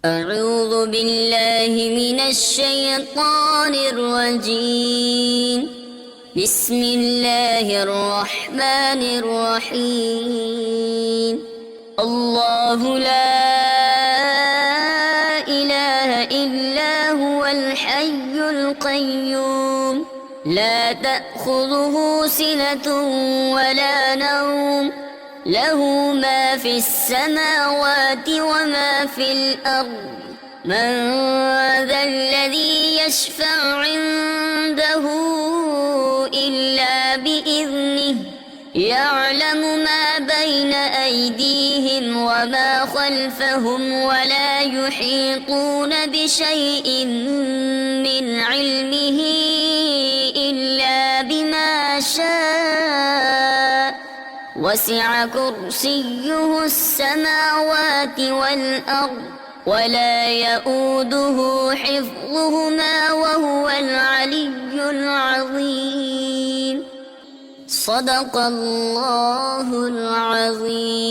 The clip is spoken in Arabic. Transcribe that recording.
أعوذ بالله من الشيطان الرجيم. بسم الله الرحمن الرحيم. الله لا إله إلا هو الحي القيوم لا تأخذه سنة ولا نوم له ما في السماوات وما في الأرض من ذا الذي يشفع عنده إلا بإذنه يعلم ما بين أيديهم وما خلفهم ولا يحيطون بشيء من علمه إلا بما شاء وسع كرسيه السماوات والأرض ولا يؤوده حفظهما وهو العلي العظيم. صدق الله العظيم.